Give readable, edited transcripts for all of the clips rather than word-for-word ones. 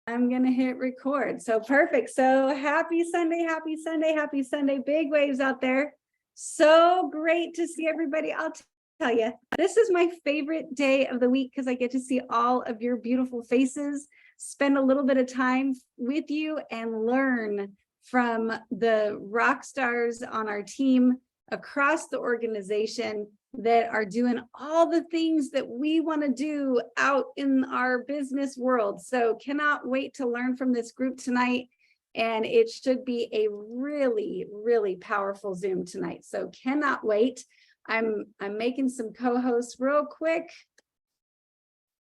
I'm going to hit record. So perfect. So happy Sunday, happy Sunday, happy Sunday. Big waves out there. So great to see everybody. I'll tell you, this is my favorite day of the week because I get to see all of your beautiful faces, spend a little bit of time with you and learn from the rock stars on our team across the organization that are doing all the things that we want to do out in our business world. So cannot wait to learn from this group tonight. And it should be a really, really powerful Zoom tonight. So cannot wait. I'm making some co-hosts real quick.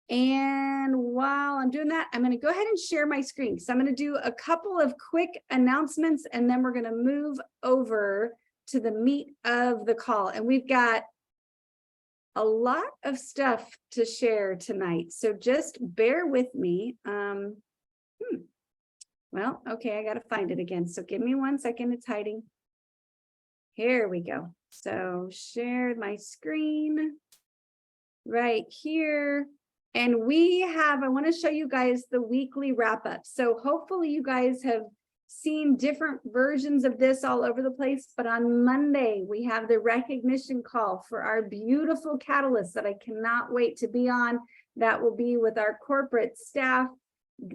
And while I'm doing that, I'm going to go ahead and share my screen. So I'm going to do a couple of quick announcements, and then we're going to move over to the meat of the call. And we've got a lot of stuff to share tonight, so just bear with me. Well, okay, I got to find it again. So give me 1 second. It's hiding. Here we go. So share my screen right here. And I want to show you guys the weekly wrap up. So hopefully you guys have seen different versions of this all over the place, but on Monday we have the recognition call for our beautiful catalysts that I cannot wait to be on. That will be with our corporate staff,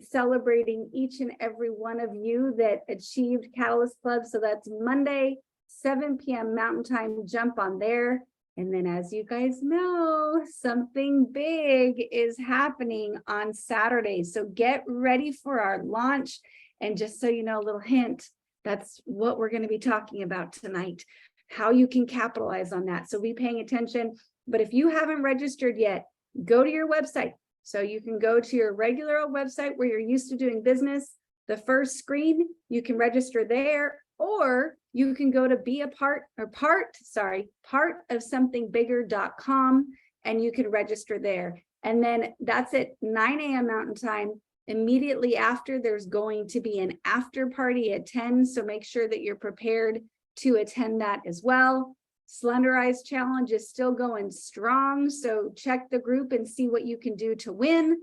celebrating each and every one of you that achieved Catalyst Club. So that's Monday, 7 p.m. Mountain Time. Jump on there. And then, as you guys know, something big is happening on Saturday. So get ready for our launch. And just so you know, a little hint, that's what we're going to be talking about tonight, how you can capitalize on that. So be paying attention. But if you haven't registered yet, go to your website. So you can go to your regular old website where you're used to doing business. The first screen, you can register there, or you can go to be a part of somethingbigger.com, and you can register there. And then that's at 9 a.m. Mountain Time. Immediately after, there's going to be an after party at 10. So make sure that you're prepared to attend that as well. Slender Eyes Challenge is still going strong. So check the group and see what you can do to win.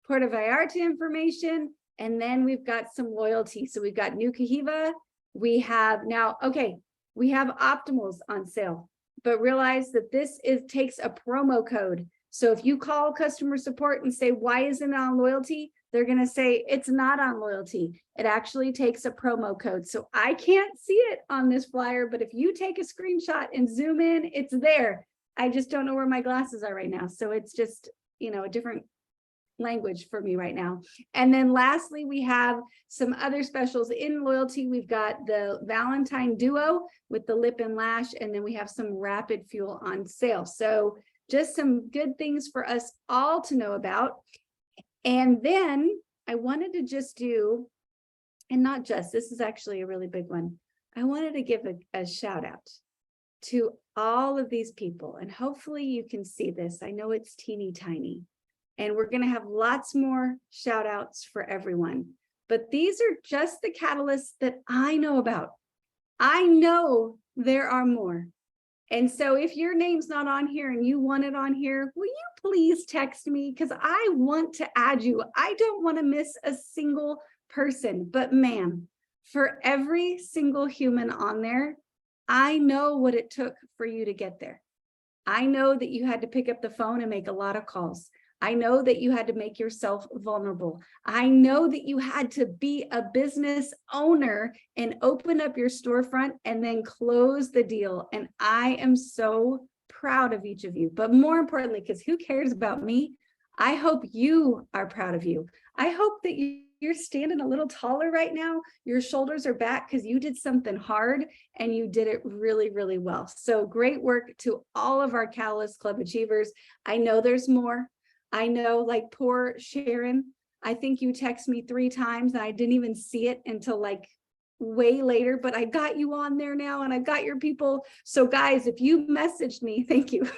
Puerto Vallarta information. And then we've got some loyalty. So we've got New Cahiva. We have Optimals on sale, but realize that this takes a promo code. So if you call customer support and say, why isn't it on loyalty? They're going to say it's not on loyalty. It actually takes a promo code. So I can't see it on this flyer, but if you take a screenshot and zoom in, it's there. I just don't know where my glasses are right now. So it's just, a different language for me right now. And then lastly, we have some other specials in loyalty. We've got the Valentine Duo with the lip and lash, and then we have some Rapid Fuel on sale. So just some good things for us all to know about. And then I wanted to just do, and not just, this is actually a really big one. I wanted to give a shout out to all of these people, and hopefully you can see this. I know it's teeny tiny, and we're going to have lots more shout outs for everyone. But these are just the catalysts that I know about. I know there are more. And so if your name's not on here and you want it on here, will you please text me? Because I want to add you. I don't want to miss a single person. But man, for every single human on there, I know what it took for you to get there. I know that you had to pick up the phone and make a lot of calls. I know that you had to make yourself vulnerable. I know that you had to be a business owner and open up your storefront and then close the deal. And I am so proud of each of you. But more importantly, because who cares about me? I hope you are proud of you. I hope that you're standing a little taller right now. Your shoulders are back because you did something hard and you did it really, really well. So great work to all of our Catalyst Club achievers. I know there's more. I know, like poor Sharon, I think you text me 3 times and I didn't even see it until like way later, but I got you on there now and I got your people. So guys, if you messaged me, thank you.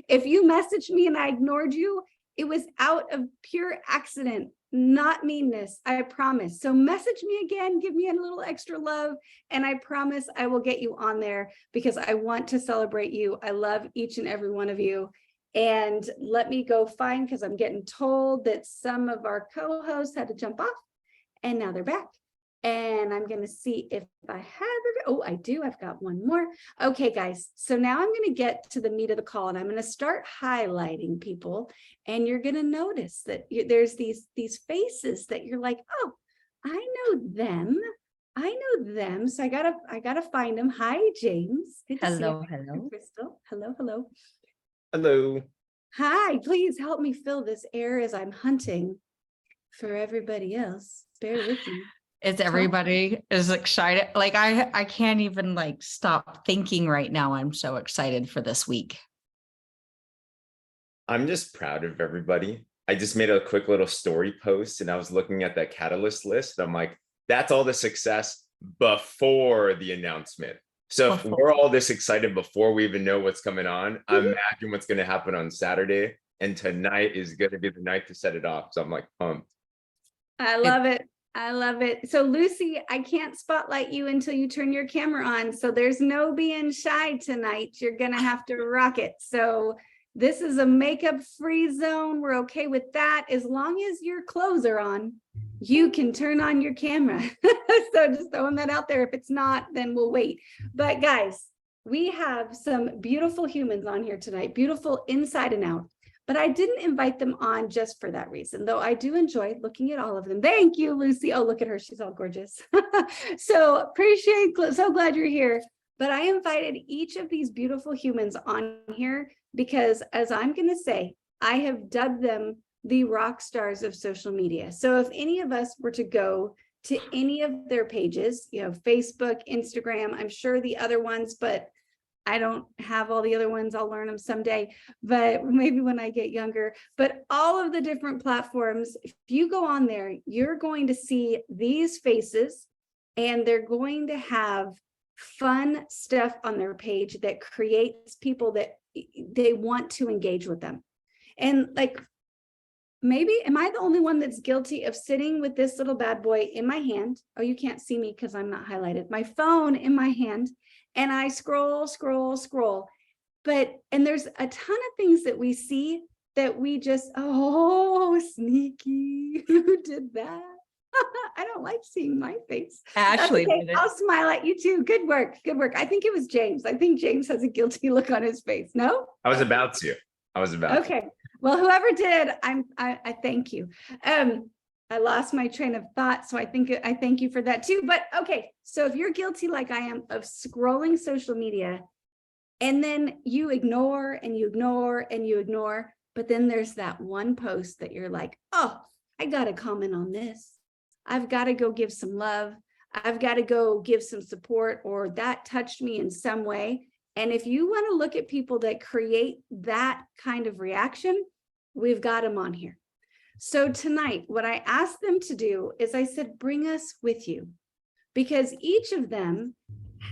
If you messaged me and I ignored you, it was out of pure accident, not meanness, I promise. So message me again, give me a little extra love, and I promise I will get you on there because I want to celebrate you. I love each and every one of you. And let me go find, because I'm getting told that some of our co-hosts had to jump off. And now they're back. And I'm going to see if I have, oh, I do. I've got one more. Okay, guys. So now I'm going to get to the meat of the call, and I'm going to start highlighting people. And you're going to notice that there's these faces that you're like, oh, I know them. I know them. So I gotta find them. Hi, James. Good to see you. Hello. Crystal. Hello. Hello. Hi, please help me fill this air as I'm hunting for everybody else. Bear with me. Everybody is excited. Like I can't even like stop thinking right now. I'm so excited for this week. I'm just proud of everybody. I just made a quick little story post and I was looking at that catalyst list. I'm like, that's all the success before the announcement. So if we're all this excited before we even know what's coming on, imagine what's going to happen on Saturday. And tonight is going to be the night to set it off. So I'm like pumped. I love it. I love it. So Lucy, I can't spotlight you until you turn your camera on. So there's no being shy tonight. You're going to have to rock it. So this is a makeup free zone. We're okay with that. As long as your clothes are on, you can turn on your camera. So just throwing that out there. If it's not, then we'll wait. But guys, we have some beautiful humans on here tonight, beautiful inside and out. But I didn't invite them on just for that reason, though I do enjoy looking at all of them. Thank you, Lucy. Oh, look at her. She's all gorgeous. So so glad you're here. But I invited each of these beautiful humans on here because, as I'm going to say, I have dubbed them the rock stars of social media. So if any of us were to go to any of their pages, Facebook, Instagram, I'm sure the other ones, but I don't have all the other ones. I'll learn them someday, but maybe when I get younger. But all of the different platforms, if you go on there, you're going to see these faces, and they're going to have fun stuff on their page that creates people that they want to engage with them. And like, maybe, am I the only one that's guilty of sitting with this little bad boy in my hand? Oh, you can't see me because I'm not highlighted. My phone in my hand. And I scroll. And there's a ton of things that we see that we just, oh, sneaky. Who did that? I don't like seeing my face. Ashley, okay. I'll smile at you too. Good work. I think it was James. I think James has a guilty look on his face. No? I was about to. Okay. Well, whoever did, I thank you. I lost my train of thought, so I thank you for that too. But okay, so if you're guilty like I am of scrolling social media, and then you ignore and you ignore and you ignore, but then there's that one post that you're like, oh, I got to comment on this. I've got to go give some love. I've got to go give some support, or that touched me in some way. And if you want to look at people that create that kind of reaction, we've got them on here. So tonight, what I asked them to do is I said, bring us with you, because each of them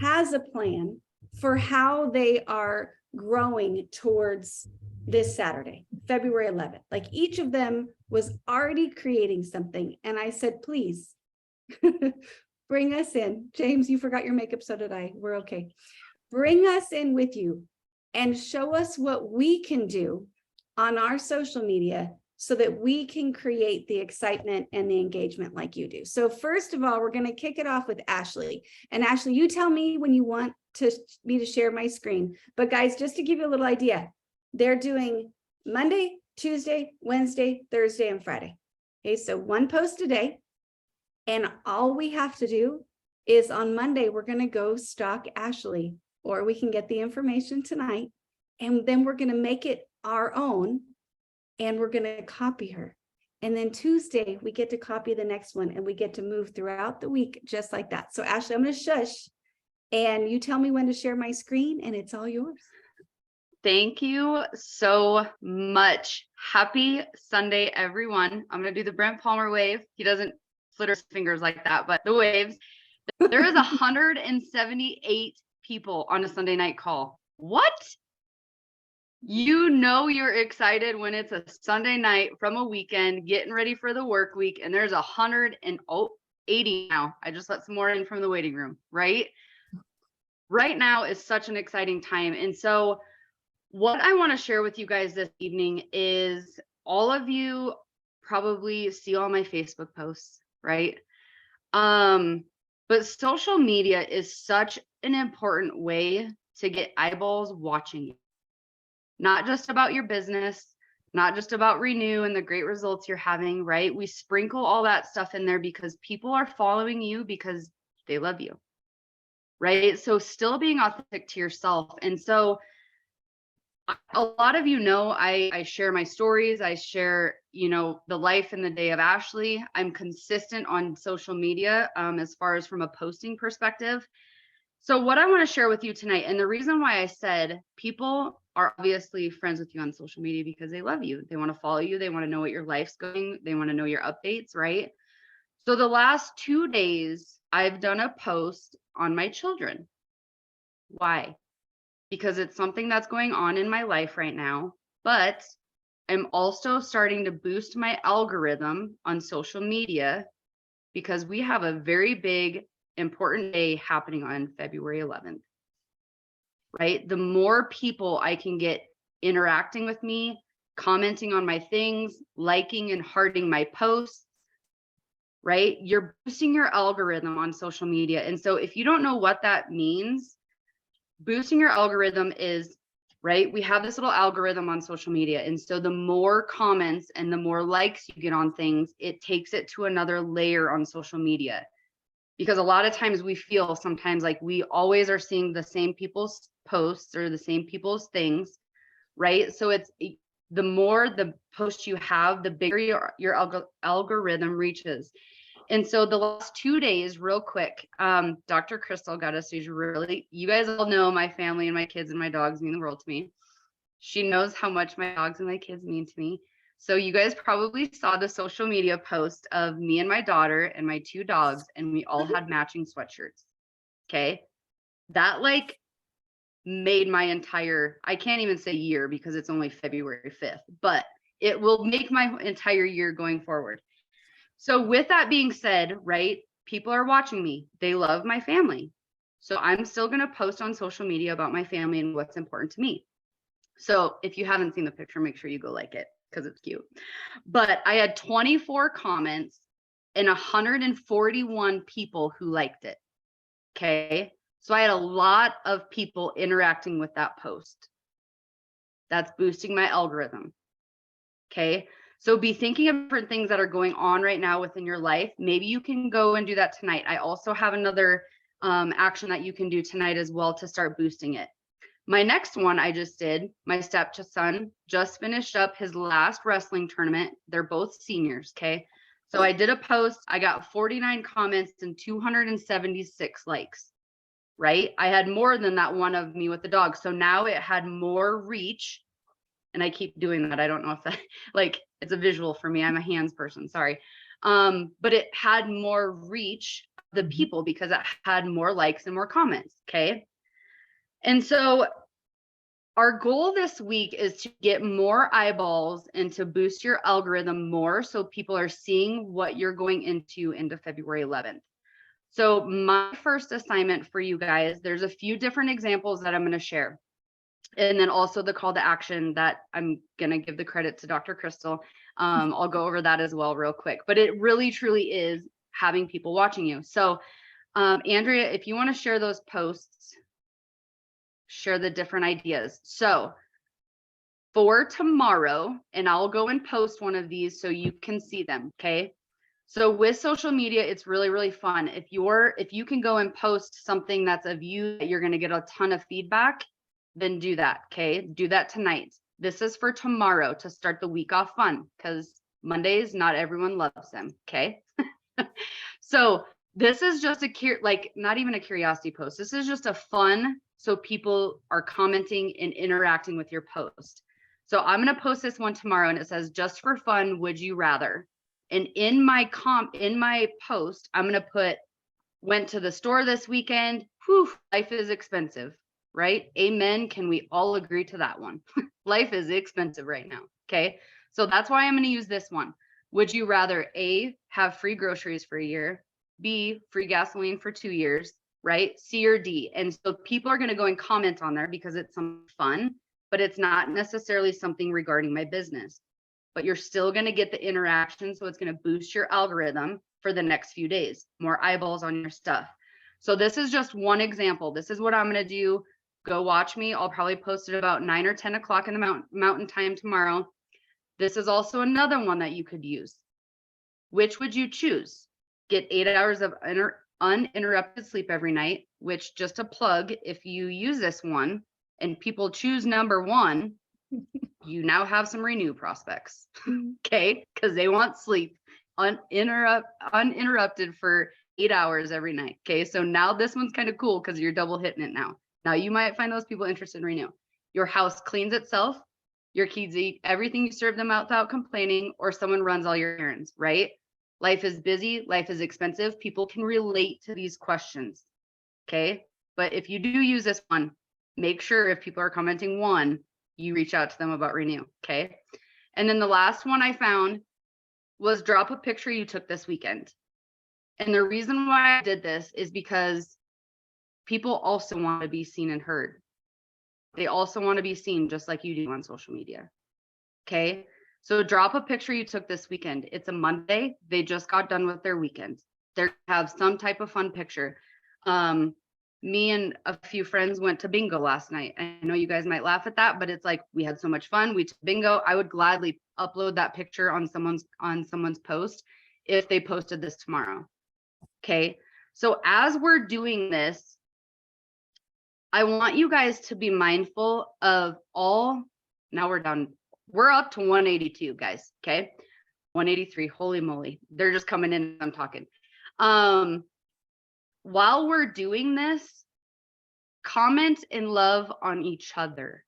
has a plan for how they are growing towards this Saturday, February 11th. Like each of them was already creating something. And I said, please bring us in. James, you forgot your makeup. So did I. We're okay. Bring us in with you and show us what we can do on our social media so that we can create the excitement and the engagement like you do. So first of all, we're going to kick it off with Ashley. And Ashley, you tell me when you want me to share my screen. But guys, just to give you a little idea, they're doing Monday, Tuesday, Wednesday, Thursday, and Friday. Okay, so one post a day. And all we have to do is on Monday, we're going to go stalk Ashley, or we can get the information tonight. And then we're going to make it our own. And we're going to copy her. And then Tuesday, we get to copy the next one, and we get to move throughout the week just like that. So Ashley, I'm going to shush, and you tell me when to share my screen, and it's all yours. Thank you so much. Happy Sunday, everyone. I'm going to do the Brent Palmer wave. He doesn't flitter his fingers like that, but the waves. There is 178 people on a Sunday night call. What? You know you're excited when it's a Sunday night from a weekend, getting ready for the work week, and there's 180 now. I just let some more in from the waiting room, right? Right now is such an exciting time. And so what I want to share with you guys this evening is, all of you probably see all my Facebook posts, right? But social media is such an important way to get eyeballs watching you. Not just about your business, not just about Renew and the great results you're having, right? We sprinkle all that stuff in there because people are following you because they love you, right? So still being authentic to yourself. And so a lot of you know, I share my stories. I share, the life and the day of Ashley. I'm consistent on social media as far as from a posting perspective. So what I want to share with you tonight, and the reason why I said people are obviously friends with you on social media because they love you. They want to follow you. They want to know what your life's going. They want to know your updates, right? So the last 2 days, I've done a post on my children. Why? Because it's something that's going on in my life right now, but I'm also starting to boost my algorithm on social media because we have a very big, important day happening on February 11th, right? The more people I can get interacting with me, commenting on my things, liking and hearting my posts, right? You're boosting your algorithm on social media. And so if you don't know what that means, boosting your algorithm is, right? We have this little algorithm on social media. And so the more comments and the more likes you get on things, it takes it to another layer on social media. Because a lot of times we feel sometimes like we always are seeing the same people's posts or the same people's things, right? So it's the more the posts you have, the bigger your algorithm reaches. And so the last 2 days, real quick, Dr. Crystal got us these you guys all know my family and my kids and my dogs mean the world to me. She knows how much my dogs and my kids mean to me. So you guys probably saw the social media post of me and my daughter and my 2 dogs, and we all had matching sweatshirts. Okay. That made my entire, I can't even say year because it's only February 5th, but it will make my entire year going forward. So with that being said, right, people are watching me. They love my family. So I'm still going to post on social media about my family and what's important to me. So if you haven't seen the picture, make sure you go like it because it's cute. But I had 24 comments and 141 people who liked it. Okay. So I had a lot of people interacting with that post. That's boosting my algorithm. Okay. So be thinking of different things that are going on right now within your life. Maybe you can go and do that tonight. I also have another action that you can do tonight as well to start boosting it. My next one I just did, my stepson just finished up his last wrestling tournament. They're both seniors, okay? So I did a post, I got 49 comments and 276 likes, right? I had more than that one of me with the dog. So now it had more reach. And I keep doing that. I don't know if that, it's a visual for me. I'm a hands person, sorry. But it had more reach, the people, because it had more likes and more comments, okay? And so our goal this week is to get more eyeballs and to boost your algorithm more so people are seeing what you're going into February 11th. So my first assignment for you guys, there's a few different examples that I'm going to share. And then also the call to action that I'm going to give the credit to Dr. Crystal. I'll go over that as well real quick, but it really truly is having people watching you. So Andrea, if you want to share those posts, share the different ideas. So for tomorrow, and I'll go and post one of these so you can see them. Okay. So with social media, it's really, really fun. If you can go and post something that's of you that you're going to get a ton of feedback, then do that. Okay. Do that tonight. This is for tomorrow to start the week off fun because Mondays, not everyone loves them. Okay. So this is just not even a curiosity post. This is just a fun. So people are commenting and interacting with your post. So I'm going to post this one tomorrow and it says, just for fun, would you rather? And in my post, I'm going to put, went to the store this weekend. Whew, life is expensive. Right? Amen. Can we all agree to that one? Life is expensive right now. Okay. So that's why I'm going to use this one. Would you rather A, have free groceries for a year, B, free gasoline for 2 years, right? C or D. And so people are going to go and comment on there because it's some fun, but it's not necessarily something regarding my business, but you're still going to get the interaction. So it's going to boost your algorithm. for the next few days, more eyeballs on your stuff. So this is just one example. This is what I'm going to do. Go watch me. I'll probably post it about 9 or 10 o'clock in the mountain time tomorrow. This is also another one that you could use. Which would you choose? Get 8 hours of uninterrupted sleep every night, which, just a plug, if you use this one and people choose number 1, you now have some Renew prospects. Okay, because they want sleep uninterrupted for 8 hours every night. Okay, so now this one's kind of cool because you're double hitting it now. Now you might find those people interested in Renew. Your house cleans itself. Your kids eat everything you serve them out without complaining, or someone runs all your errands, right? Life is busy, life is expensive. People can relate to these questions. Okay, but if you do use this one, make sure if people are commenting 1, you reach out to them about Renew. Okay, and then the last one I found was drop a picture you took this weekend. And the reason why I did this is because people also want to be seen and heard. They also want to be seen just like you do on social media. Okay, so drop a picture you took this weekend. It's a Monday. They just got done with their weekend. They have some type of fun picture. Me and a few friends went to bingo last night. I know you guys might laugh at that, but it's like, we had so much fun. We took bingo. I would gladly upload that picture on someone's post if they posted this tomorrow. Okay, so as we're doing this, I want you guys to be mindful of all. Now we're up to 182, guys. Okay, 183. Holy moly, they're just coming in. I'm talking. While we're doing this, comment and love on each other.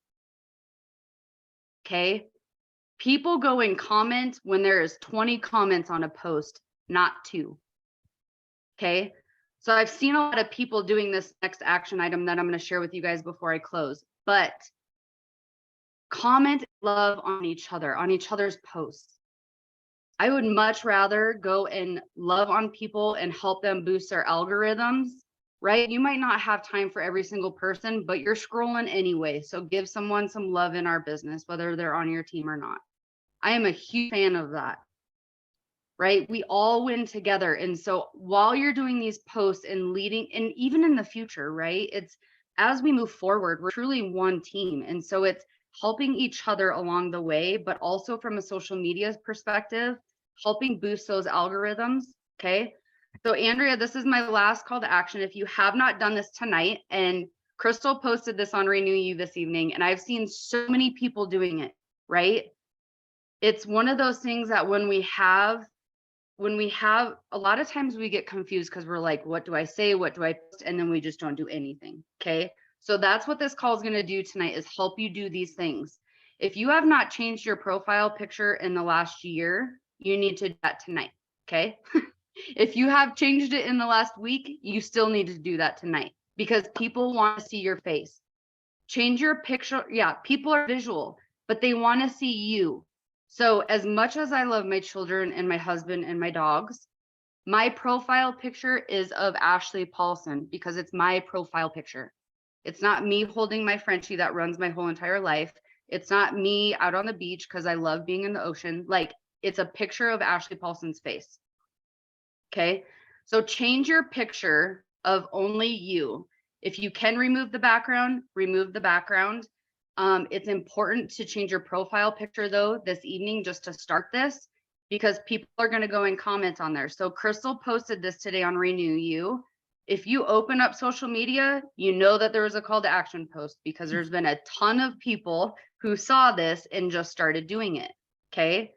Okay, people go and comment when there is 20 comments on a post, not 2. Okay, so I've seen a lot of people doing this next action item that I'm going to share with you guys before I close, but comment love on each other, on each other's posts. I would much rather go and love on people and help them boost their algorithms, right? You might not have time for every single person, but you're scrolling anyway. So give someone some love in our business, whether they're on your team or not. I am a huge fan of that, right? We all win together. And so while you're doing these posts and leading, and even in the future, right? It's as we move forward, we're truly one team. And so it's helping each other along the way, but also from a social media perspective, helping boost those algorithms. Okay, so Andrea, this is my last call to action. If you have not done this tonight, and Crystal posted this on Renew You this evening, and I've seen so many people doing it, right? It's one of those things that when we have a lot of times we get confused because we're like, what do I say? What do I post? And then we just don't do anything. Okay, so that's what this call is going to do tonight, is help you do these things. If you have not changed your profile picture in the last year, you need to do that tonight. Okay. If you have changed it in the last week, you still need to do that tonight, because people want to see your face. Change your picture. Yeah, people are visual, but they want to see you. So as much as I love my children and my husband and my dogs, my profile picture is of Ashley Paulson because it's my profile picture. It's not me holding my Frenchie that runs my whole entire life. It's not me out on the beach because I love being in the ocean. Like, it's a picture of Ashley Paulson's face. Okay, so change your picture of only you. If you can remove the background, remove the background. It's important to change your profile picture though this evening, just to start this, because people are going to go and comment on there. So Crystal posted this today on Renew You. If you open up social media, you know that there was a call to action post, because there's been a ton of people who saw this and just started doing it. Okay,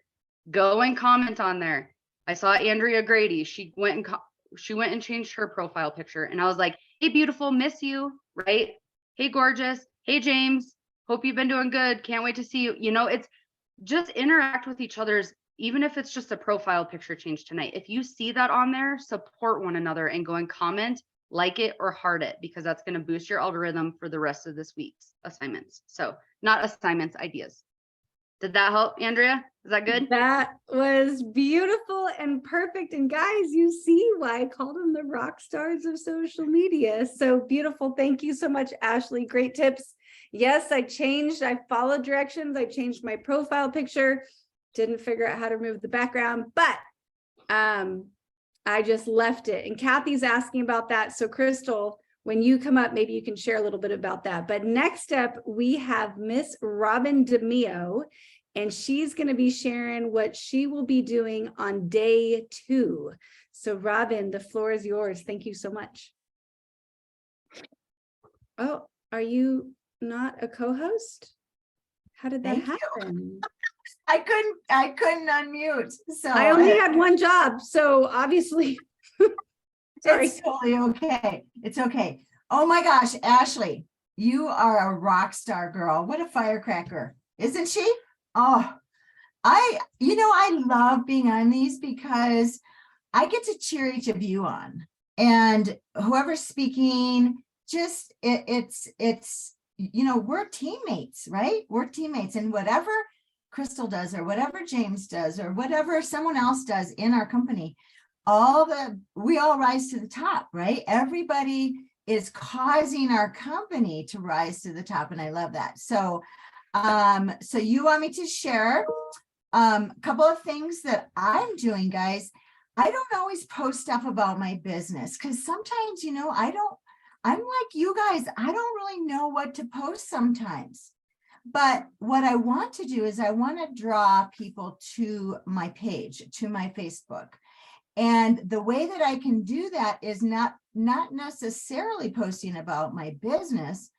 go and comment on there. I saw Andrea Grady. She went and changed her profile picture, and I was like, hey, beautiful, miss you, right? Hey, gorgeous. Hey, James. Hope you've been doing good. Can't wait to see you. You know, it's just interact with each other's, even if it's just a profile picture change tonight. If you see that on there, support one another and go and comment, like it or heart it, because that's going to boost your algorithm for the rest of this week's assignments. So not assignments, ideas. Did that help, Andrea? Is that good? That was beautiful and perfect. And guys, you see why I called them the rock stars of social media. So beautiful. Thank you so much, Ashley. Great tips. Yes, I followed directions. I changed my profile picture. Didn't figure out how to remove the background, but I just left it. And Kathy's asking about that. So Crystal, when you come up, maybe you can share a little bit about that. But next up, we have Miss Robin DeMio, and she's going to be sharing what she will be doing on day 2. So Robin, the floor is yours. Thank you so much. Oh, are you not a co-host? How did that Thank you. happen? I couldn't unmute. So I only had one job, so obviously. Sorry. it's totally okay. It's okay. Oh my gosh, Ashley, you are a rock star girl. What a firecracker, isn't she? Oh, I love being on these because I get to cheer each of you on, and whoever's speaking, just it's we're teammates, right? We're teammates, and whatever Crystal does or whatever James does or whatever someone else does in our company, we all rise to the top, right? Everybody is causing our company to rise to the top, and I love that. So so you want me to share a couple of things that I'm doing, guys. I don't always post stuff about my business because sometimes, I'm like you guys, I don't really know what to post sometimes. But what I want to do is I want to draw people to my page, to my Facebook. And the way that I can do that is not necessarily posting about my business,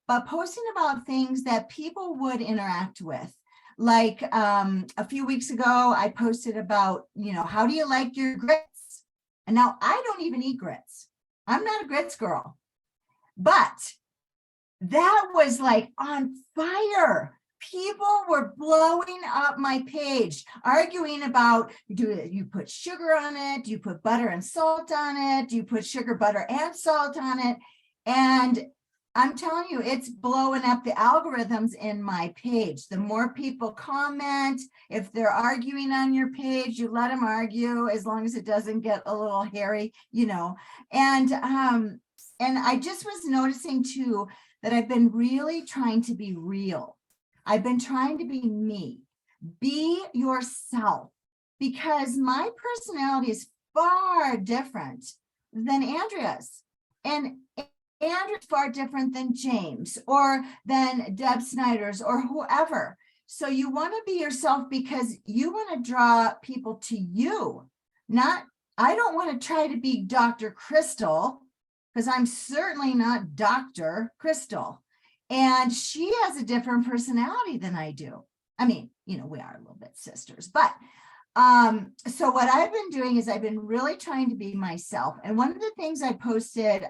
but posting about things that people would interact with. Like a few weeks ago, I posted about, how do you like your grits? And now I don't even eat grits. I'm not a grits girl, but that was like on fire. People were blowing up my page, arguing about, do you put sugar on it? Do you put butter and salt on it? Do you put sugar, butter, and salt on it? And I'm telling you, it's blowing up the algorithms in my page. The more people comment, if they're arguing on your page, you let them argue as long as it doesn't get a little hairy, And I just was noticing too that I've been really trying to be real. I've been trying to be me. Be yourself, because my personality is far different than Andrea's. And Andrew's far different than James or than Deb Snyder's or whoever. So you want to be yourself because you want to draw people to you. I don't want to try to be Dr. Crystal, because I'm certainly not Dr. Crystal. And she has a different personality than I do. I mean, we are a little bit sisters, but so what I've been doing is I've been really trying to be myself. And one of the things I posted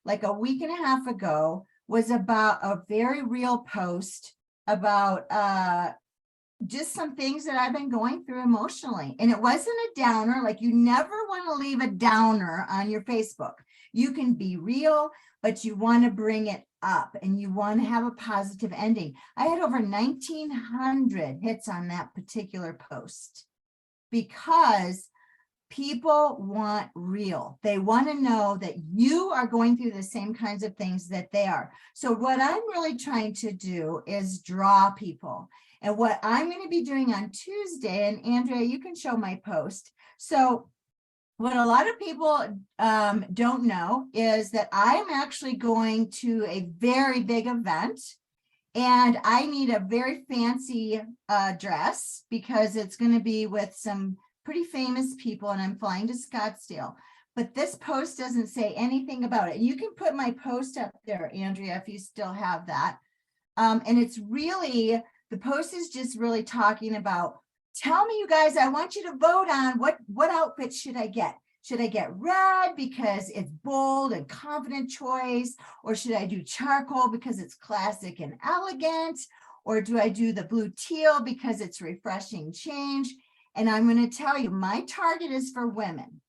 like a week and a half ago was about a very real post about just some things that I've been going through emotionally. And it wasn't a downer. Like, you never want to leave a downer on your Facebook. You can be real, but you want to bring it up and you want to have a positive ending. I had over 1,900 hits on that particular post because people want real. They want to know that you are going through the same kinds of things that they are. So what I'm really trying to do is draw people. And what I'm going to be doing on Tuesday, and Andrea, you can show my post. So what a lot of people don't know is that I'm actually going to a very big event, and I need a very fancy dress because it's going to be with some pretty famous people, and I'm flying to Scottsdale. But this post doesn't say anything about it. You can put my post up there, Andrea, if you still have that. And it's really, the post is just really talking about, tell me, you guys, I want you to vote on what outfit should I get? Should I get red because it's bold and confident choice? Or should I do charcoal because it's classic and elegant? Or do I do the blue teal because it's refreshing change? And I'm going to tell you, my target is for women.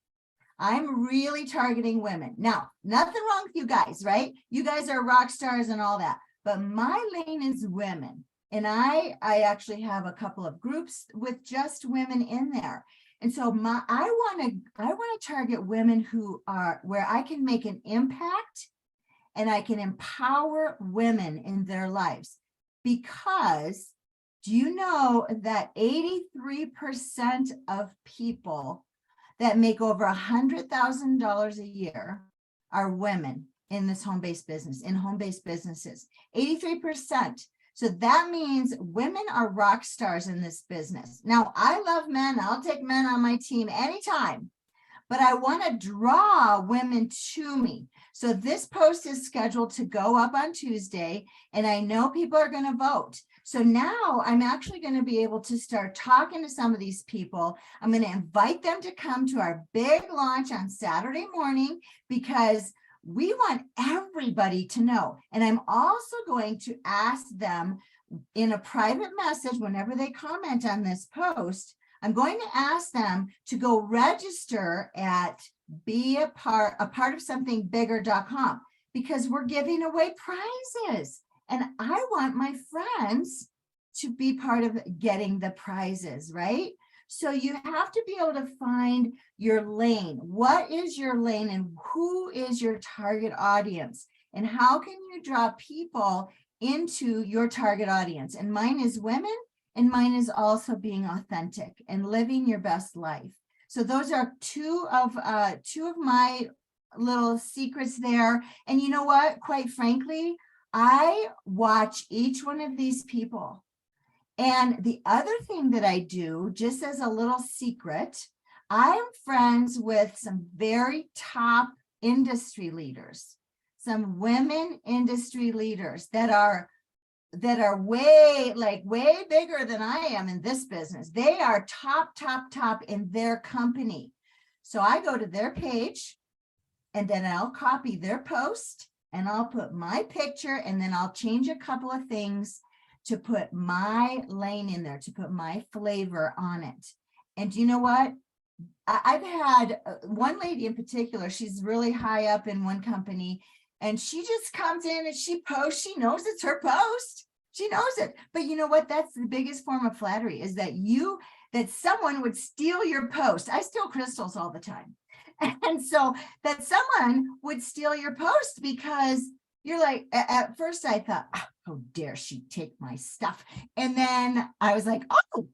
I'm really targeting women. Now, nothing wrong with you guys, right? You guys are rock stars and all that. But my lane is women. And I actually have a couple of groups with just women in there. And so I want to target women who are where I can make an impact and I can empower women in their lives. Because do you know that 83% of people that make over $100,000 a year are women in this home-based business, in home-based businesses, 83%. So that means women are rock stars in this business. Now, I love men. I'll take men on my team anytime, but I want to draw women to me. So this post is scheduled to go up on Tuesday, and I know people are going to vote. So now I'm actually going to be able to start talking to some of these people. I'm going to invite them to come to our big launch on Saturday morning, because we want everybody to know. And I'm also going to ask them in a private message whenever they comment on this post. I'm going to ask them to go register at be a part of something bigger.com, because we're giving away prizes. And I want my friends to be part of getting the prizes, right? So you have to be able to find your lane. What is your lane and who is your target audience? And how can you draw people into your target audience? And mine is women, and mine is also being authentic and living your best life. So those are two of my little secrets there. And you know what? Quite frankly, I watch each one of these people. And the other thing that I do, just as a little secret, I'm friends with some very top industry leaders, some women industry leaders that are way bigger than I am in this business. They are top in their company. So I go to their page, and then I'll copy their post, and I'll put my picture, and then I'll change a couple of things to put my lane in there, to put my flavor on it. And you know what? I've had one lady in particular, she's really high up in one company, and she just comes in and she posts, she knows it's her post. She knows it. But you know what? That's the biggest form of flattery, is that someone would steal your post. I steal crystals all the time. And so that someone would steal your post, because you're like, at first I thought, oh, how dare she take my stuff? And then I was like, oh,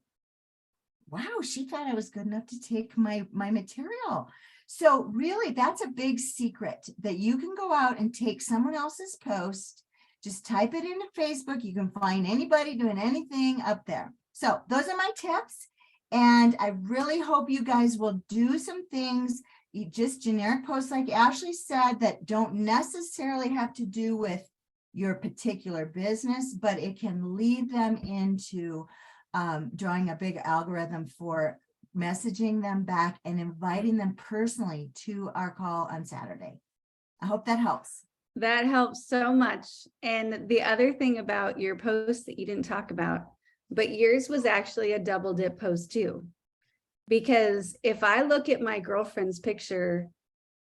wow, she thought I was good enough to take my material. So really, that's a big secret, that you can go out and take someone else's post, just type it into Facebook. You can find anybody doing anything up there. So those are my tips. And I really hope you guys will do some things, just generic posts like Ashley said, that don't necessarily have to do with your particular business, but it can lead them into drawing a big algorithm for messaging them back and inviting them personally to our call on Saturday. I hope that helps. That helps so much. And the other thing about your post that you didn't talk about, but yours was actually a double dip post too. Because if I look at my girlfriend's picture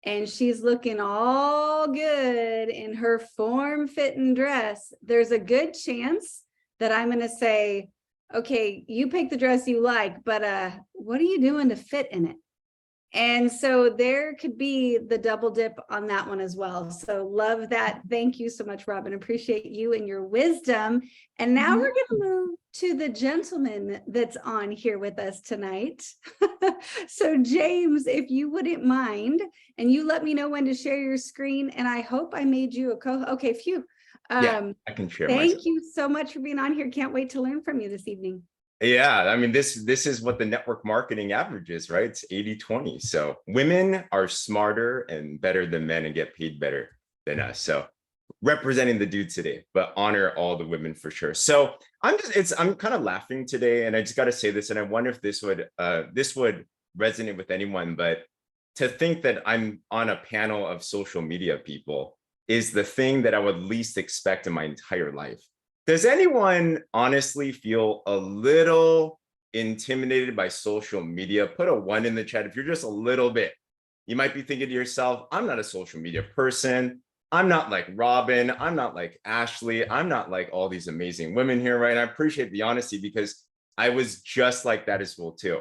and she's looking all good in her form-fitting dress, there's a good chance that I'm going to say, okay, you pick the dress you like, but what are you doing to fit in it? And so there could be the double dip on that one as well. So love that. Thank you so much, Robin. Appreciate you and your wisdom. And now we're going to move to the gentleman that's on here with us tonight. So James, if you wouldn't mind, and you let me know when to share your screen. And I hope I made you a okay, phew. Yeah, I can share. Thank you so much for being on here. Can't wait to learn from you this evening. Yeah, I mean, this is what the network marketing average is, right? It's 80-20. So women are smarter and better than men and get paid better than us. So representing the dude today, but honor all the women for sure. So I'm kind of laughing today, and I just got to say this, and I wonder if this would resonate with anyone, but to think that I'm on a panel of social media people is the thing that I would least expect in my entire life. Does anyone honestly feel a little intimidated by social media? Put a 1 in the chat if you're just a little bit. You might be thinking to yourself, I'm not a social media person. I'm not like Robin. I'm not like Ashley. I'm not like all these amazing women here, right? And I appreciate the honesty, because I was just like that as well too,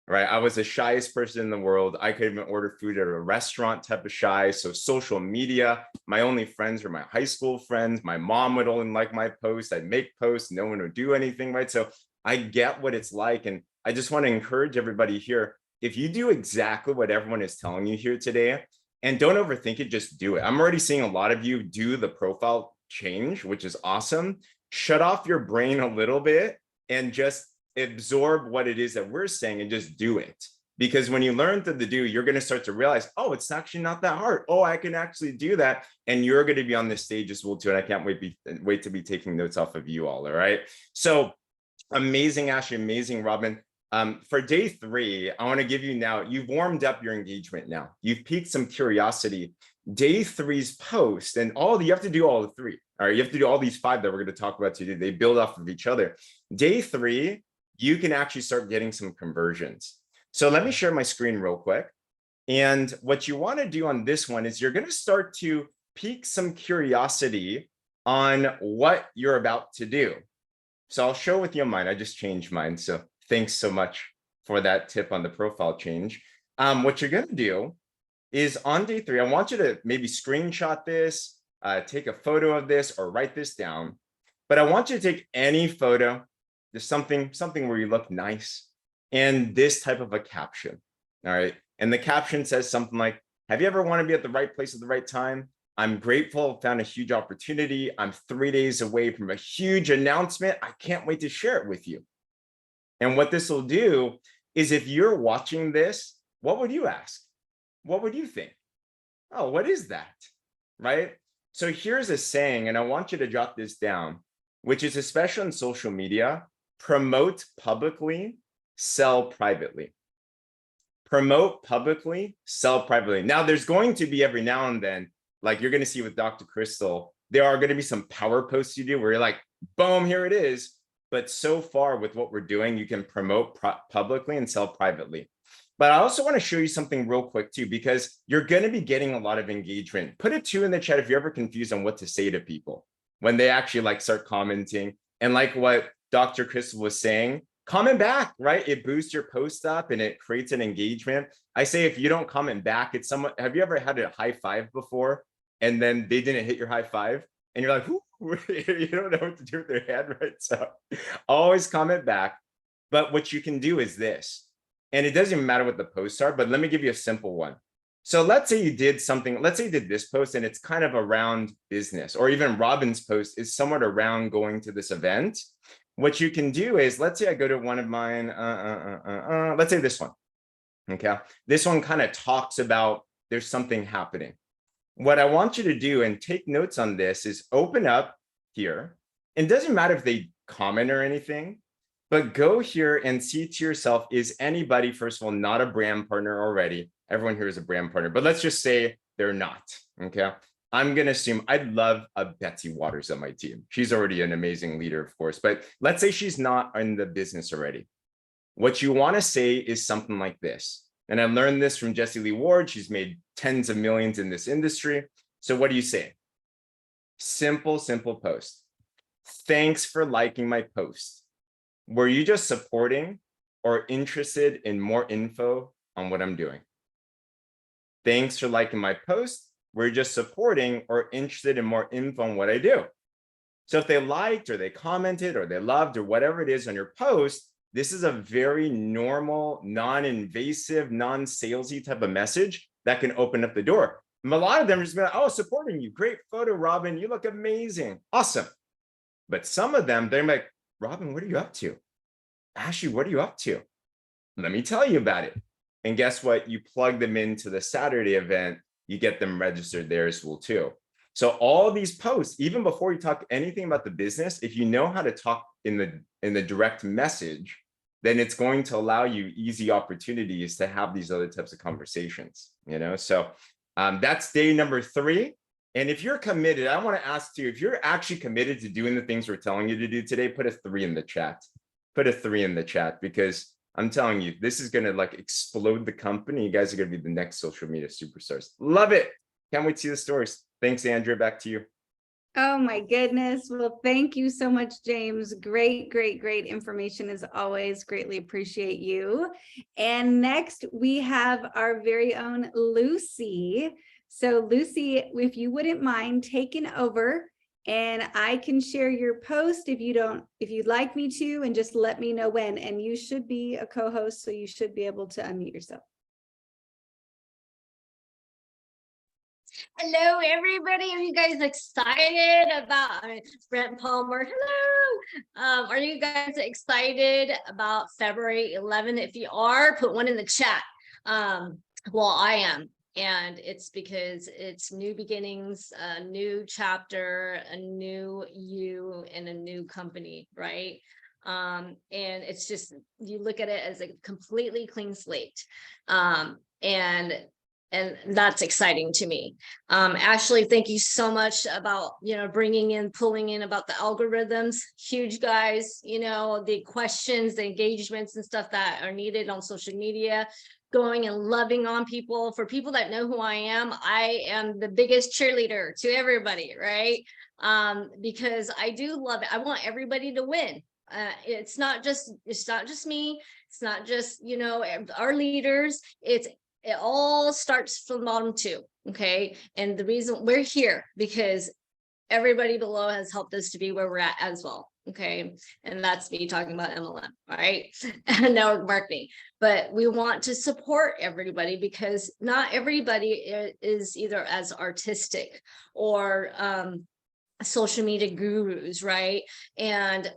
right? I was the shyest person in the world. I could even order food at a restaurant type of shy. So social media, my only friends were my high school friends. My mom would only like my posts. I'd make posts. No one would do anything, right? So I get what it's like. And I just want to encourage everybody here, if you do exactly what everyone is telling you here today, and don't overthink it, just do it. I'm already seeing a lot of you do the profile change, which is awesome. Shut off your brain a little bit and just absorb what it is that we're saying and just do it. Because when you learn to do, you're going to start to realize, oh, it's actually not that hard. Oh, I can actually do that. And you're going to be on this stage as well too. And I can't wait to be taking notes off of you all. All right. So amazing, Ashley, amazing, Robin. For day 3, I want to give you now, you've warmed up your engagement now. You've piqued some curiosity. Day 3's post, and you have to do all the 3. All right, you have to do all these 5 that we're going to talk about today. They build off of each other. Day 3, you can actually start getting some conversions. So let me share my screen real quick. And what you want to do on this one is you're going to start to pique some curiosity on what you're about to do. So I'll show with you mine. I just changed mine. So thanks so much for that tip on the profile change. What you're going to do is on day 3, I want you to maybe screenshot this, take a photo of this, or write this down. But I want you to take any photo, just something where you look nice, and this type of a caption. All right. And the caption says something like, have you ever want to be at the right place at the right time? I'm grateful, found a huge opportunity. I'm 3 days away from a huge announcement. I can't wait to share it with you. And what this will do is if you're watching this, what would you ask? What would you think? Oh, what is that? Right? So here's a saying, and I want you to jot this down, which is especially on social media: promote publicly, sell privately. Promote publicly, sell privately. Now, there's going to be every now and then, like you're going to see with Dr. Crystal, there are going to be some power posts you do where you're like, boom, here it is. But so far with what we're doing, you can promote publicly and sell privately. But I also want to show you something real quick too, because you're going to be getting a lot of engagement. Put a 2 in the chat if you're ever confused on what to say to people when they actually like start commenting. And like what Dr. Crystal was saying, comment back, right? It boosts your post up and it creates an engagement. I say, if you don't comment back, it's someone, have you ever had a high five before and then they didn't hit your high five? And you're like, you don't know what to do with their hand, right? So always comment back. But what you can do is this, and it doesn't even matter what the posts are, but let me give you a simple one. So let's say you did something, let's say you did this post and it's kind of around business, or even Robin's post is somewhat around going to this event. What you can do is, let's say I go to one of mine, let's say this one, okay? This one kind of talks about there's something happening. What I want you to do, and take notes on this, is open up here. And it doesn't matter if they comment or anything, but go here and see to yourself, is anybody, first of all, not a brand partner already? Everyone here is a brand partner, but let's just say they're not, okay? I'm going to assume I'd love a Betsy Waters on my team. She's already an amazing leader, of course, but let's say she's not in the business already. What you want to say is something like this. And I learned this from Jessie Lee Ward. She's made tens of millions in this industry. So what do you say? Simple post. Thanks for liking my post. Were you just supporting or interested in more info on what I'm doing? Thanks for liking my post. We're just supporting or interested in more info on what I do. So if they liked or they commented or they loved or whatever it is on your post, this is a very normal, non-invasive, non-salesy type of message that can open up the door. And a lot of them are just be like, oh, supporting you. Great photo, Robin. You look amazing. Awesome. But some of them, they're like, Robin, what are you up to? Ashley, what are you up to? Let me tell you about it. And guess what? You plug them into the Saturday event, you get them registered there as well too. So all these posts, even before you talk anything about the business, if you know how to talk in the direct message, then it's going to allow you easy opportunities to have these other types of conversations, you know? So that's day number 3. And if you're committed, I want to ask you, if you're actually committed to doing the things we're telling you to do today, put a 3 in the chat. Put a 3 in the chat, because I'm telling you, this is going to like explode the company. You guys are going to be the next social media superstars. Love it. Can't wait to see the stories. Thanks, Andrea. Back to you. Oh my goodness. Well, thank you so much, James. Great information as always. Greatly appreciate you. And next we have our very own Lucy. So Lucy, if you wouldn't mind taking over And I can share your post if you'd like me to, and just let me know when. And you should be a co-host, so you should be able to unmute yourself. Hello, everybody. Are you guys excited about Brent Palmer? Hello. Are you guys excited about February 11th? If you are, put one in the chat. Well, I am. And it's because it's new beginnings, a new chapter, a new you, and a new company, right? And it's just, you look at it as a completely clean slate. And that's exciting to me. Ashley, thank you so much about, pulling in about the algorithms. Huge, guys, the questions, the engagements and stuff that are needed on social media, going and loving on people. For people that know who I am the biggest cheerleader to everybody, right? Because I do love it. I want everybody to win. It's not just me. It's not just, our leaders. It all starts from bottom too. Okay. And the reason we're here, because everybody below has helped us to be where we're at as well. Okay. And that's me talking about MLM. All right. And network marketing. But we want to support everybody, because not everybody is either as artistic or social media gurus. Right. And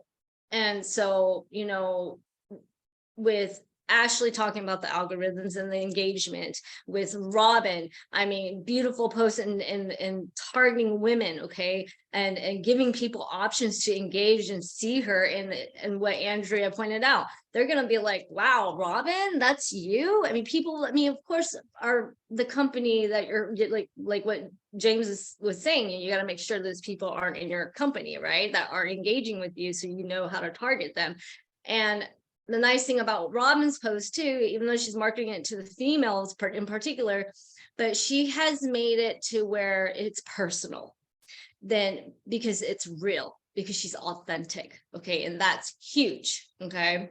so, with Ashley talking about the algorithms and the engagement, with Robin, I mean, beautiful posts and targeting women, okay, and giving people options to engage and see her. And what Andrea pointed out, they're gonna be like, wow, Robin, that's you. I mean, of course, are the company that you're like what James was saying, you got to make sure those people aren't in your company, right, that are engaging with you, so you know how to target them. And the nice thing about Robin's post too, even though she's marketing it to the females in particular, but she has made it to where it's personal, then, because it's real, because she's authentic. Okay. And that's huge. Okay.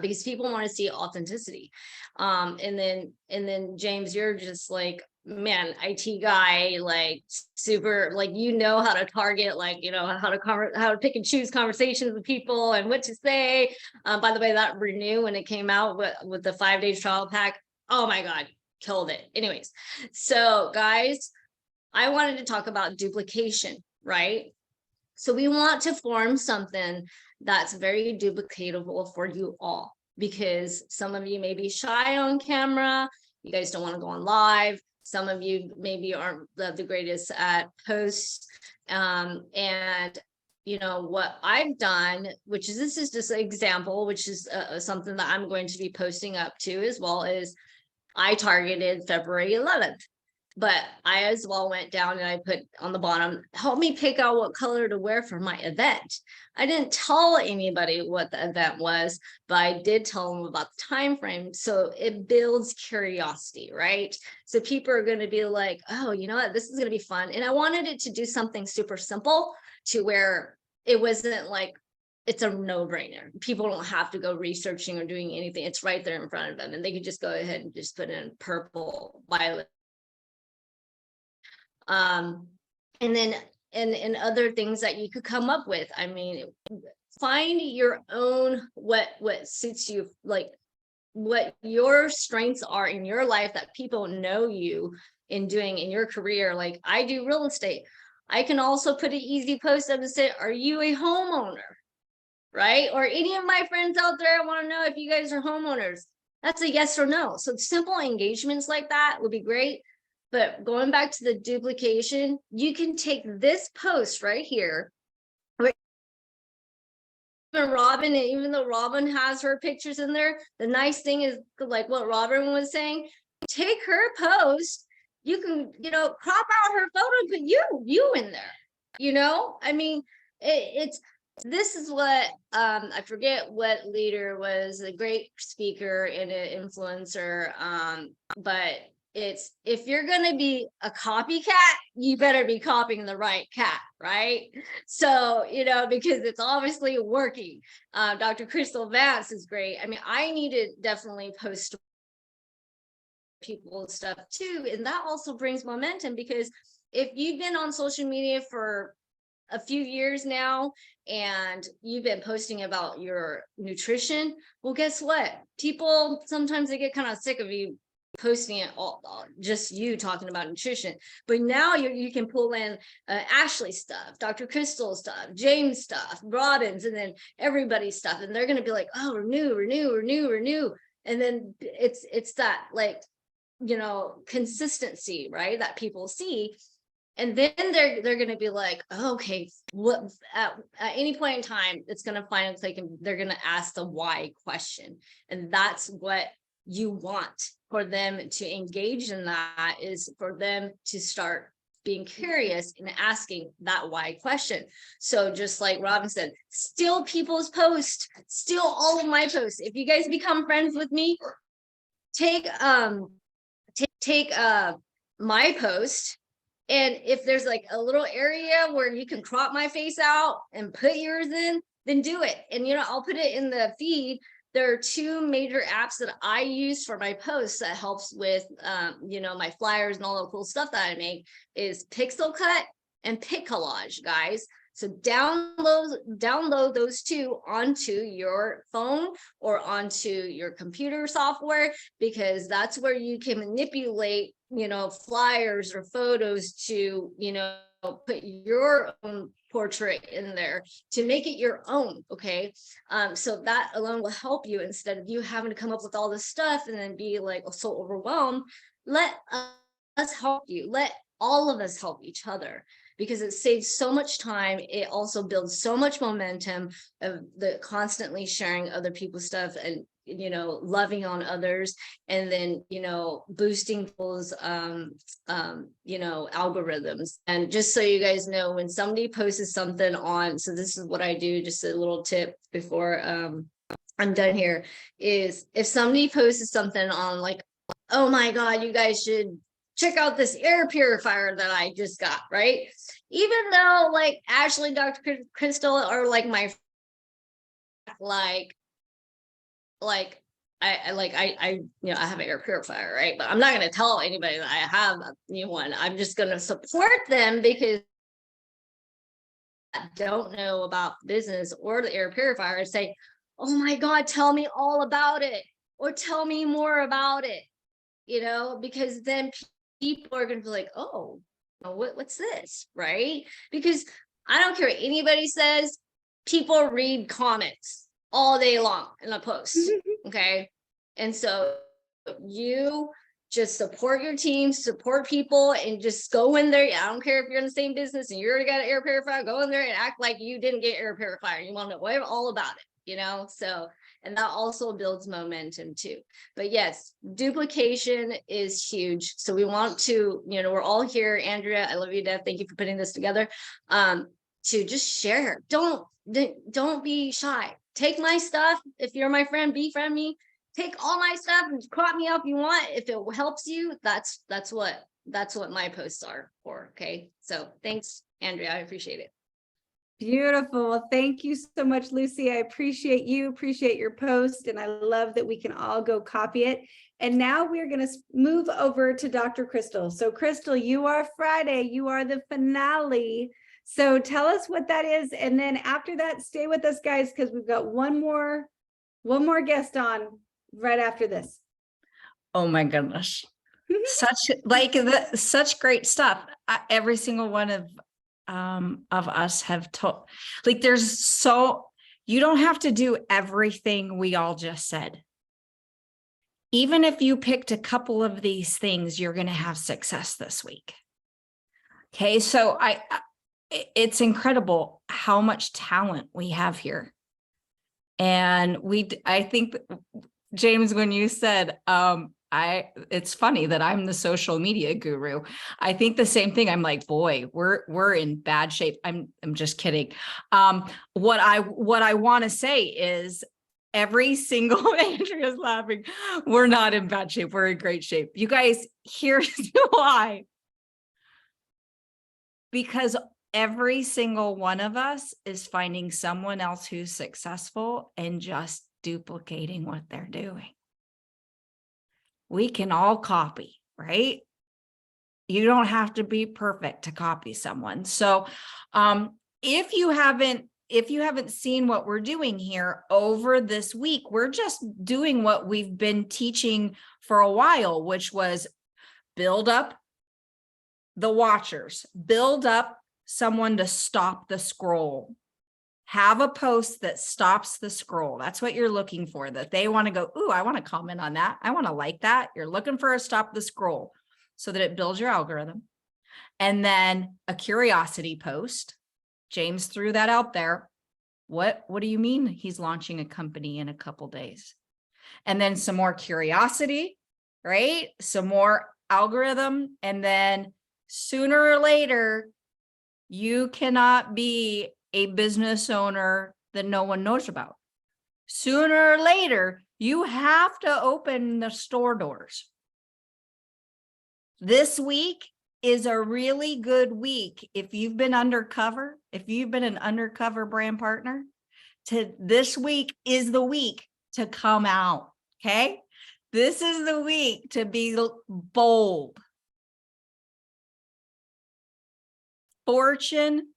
Because people want to see authenticity. And then James, you're just like, man, IT guy, like super, like, how to target, like, how to pick and choose conversations with people and what to say. By the way, that Renew, when it came out with the 5-day trial pack, oh my God, killed it. Anyways, so guys, I wanted to talk about duplication, right? So we want to form something that's very duplicatable for you all, because some of you may be shy on camera. You guys don't want to go on live. Some of you maybe aren't the greatest at posts. And what I've done, this is just an example, which is something that I'm going to be posting up to as well, is I targeted February 11th. But I as well went down and I put on the bottom, help me pick out what color to wear for my event. I didn't tell anybody what the event was, but I did tell them about the time frame. So it builds curiosity, right? So people are going to be like, oh, you know what, this is going to be fun. And I wanted it to do something super simple, to where it wasn't like, it's a no-brainer. People don't have to go researching or doing anything. It's right there in front of them. And they could just go ahead and just put in purple, violet. And then and other things that you could come up with. I mean, find your own, what suits you, like what your strengths are in your life that people know you in doing in your career. Like I do real estate. I can also put an easy post up and say, are you a homeowner? Right? Or any of my friends out there, I want to know if you guys are homeowners. That's a yes or no. So simple engagements like that would be great. But going back to the duplication, you can take this post right here. Robin, even though Robin has her pictures in there, the nice thing is, like what Robin was saying, take her post. You can, crop out her photo and put you in there. I mean, this is what, I forget what leader was, a great speaker and an influencer, but it's, if you're going to be a copycat, you better be copying the right cat, right? So, because it's obviously working. Dr. Crystal Vance is great. I mean, I need to definitely post people stuff too. And that also brings momentum, because if you've been on social media for a few years now and you've been posting about your nutrition, well, guess what? People sometimes they get kind of sick of you posting it all just you talking about nutrition, but now you can pull in Ashley stuff, Dr. Crystal stuff, James stuff, Robin's, and then everybody's stuff, and they're going to be like, oh, renew, and then it's that, like, you know, consistency, right, that people see. And then they're going to be like, oh, okay, what at any point in time, it's going to find its like, they're going to ask the why question. And that's what you want for them to engage in, that is for them to start being curious and asking that why question. So just like Robin said, steal people's posts, steal all of my posts. If you guys become friends with me, take my post. And if there's like a little area where you can crop my face out and put yours in, then do it. And, you know, I'll put it in the feed. There are two major apps that I use for my posts that helps with, you know, my flyers and all the cool stuff that I make, is Pixelcut and PicCollage, guys. So download those two onto your phone or onto your computer software, because that's where you can manipulate, you know, flyers or photos to, you know, put your own portrait in there to make it your own. Okay. So that alone will help you, instead of you having to come up with all this stuff and then be like so overwhelmed. Let us help you. Let all of us help each other, because it saves so much time. It also builds so much momentum of the constantly sharing other people's stuff and, you know, loving on others, and then, you know, boosting those, you know, algorithms. And just so you guys know, when somebody posts something on, so this is what I do, just a little tip before I'm done here, is if somebody posts something on like, oh my God, you guys should check out this air purifier that I just got, right? Even though like Ashley, Dr. Crystal, or like my, I you know, I have an air purifier, right? But I'm not going to tell anybody that I have a new one. I'm just going to support them because I don't know about business or the air purifier, and say, oh my God, tell me all about it, or tell me more about it, you know, because then people are going to be like, oh, what's this, right? Because I don't care what anybody says, people read comments all day long in a post. Okay. And so you just support your team, support people, and just go in there. I don't care if you're in the same business and you already got an air purifier, go in there and act like you didn't get air purifier. You want to know all about it, you know? So, and that also builds momentum too. But yes, duplication is huge. So we want to, you know, we're all here. Andrea, I love you to death. Thank you for putting this together. To just share. Don't be shy. Take my stuff. If you're my friend, befriend me. Take all my stuff and crop me up if you want. If it helps you, that's what my posts are for. Okay. So thanks, Andrea. I appreciate it. Beautiful. Well, thank you so much, Lucy. I appreciate you, appreciate your post, and I love that we can all go copy it. And now we're going to move over to Dr. Crystal. So Crystal, you are Friday, you are the finale. So tell us what that is. And then after that, stay with us, guys, because we've got one more guest on right after this. Oh my goodness. Such great stuff. Every single one of us have told, like, you don't have to do everything we all just said. Even if you picked a couple of these things, you're going to have success this week. Okay. So it's incredible how much talent we have here. And I think, James, when you said, it's funny that I'm the social media guru. I think the same thing. I'm like, boy, we're in bad shape. I'm just kidding. What I want to say is every single, Andrea's laughing. We're not in bad shape. We're in great shape. You guys, here's why. Because every single one of us is finding someone else who's successful and just duplicating what they're doing. We can all copy, right? You don't have to be perfect to copy someone. So if you haven't seen what we're doing here over this week, we're just doing what we've been teaching for a while, which was build up the watchers, build up someone to stop the scroll. Have a post that stops the scroll. That's what you're looking for, that they want to go, ooh, I want to comment on that. I want to like that. You're looking for a stop the scroll so that it builds your algorithm. And then a curiosity post. James threw that out there. What do you mean he's launching a company in a couple days? And then some more curiosity, right? Some more algorithm. And then sooner or later, you cannot be a business owner that no one knows about. Sooner or later, you have to open the store doors. This week is a really good week. If you've been undercover, if you've been an undercover brand partner, this week is the week to come out. Okay. This is the week to be bold. Fortune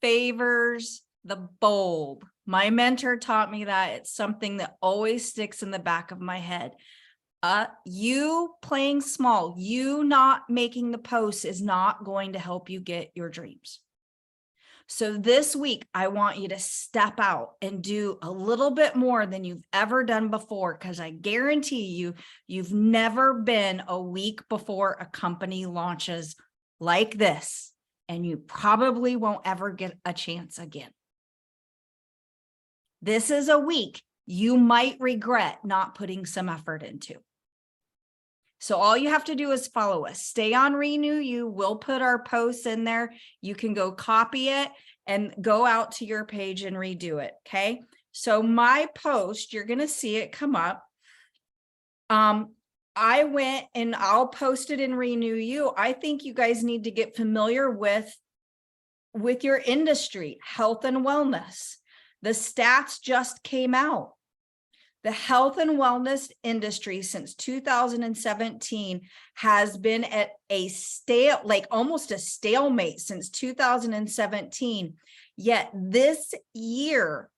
favors the bold. My mentor taught me that. It's something that always sticks in the back of my head. You playing small, you not making the post is not going to help you get your dreams. So this week, I want you to step out and do a little bit more than you've ever done before, because I guarantee you, you've never been a week before a company launches like this, and you probably won't ever get a chance again. This is a week you might regret not putting some effort into. So all you have to do is follow us. Stay on Renew You. We'll put our posts in there. You can go copy it and go out to your page and redo it. Okay. So my post, you're going to see it come up. I went and I'll post it in Renew You. I think you guys need to get familiar with your industry, health and wellness. The stats just came out. The health and wellness industry since 2017 has been at a almost a stalemate since 2017. Yet this year,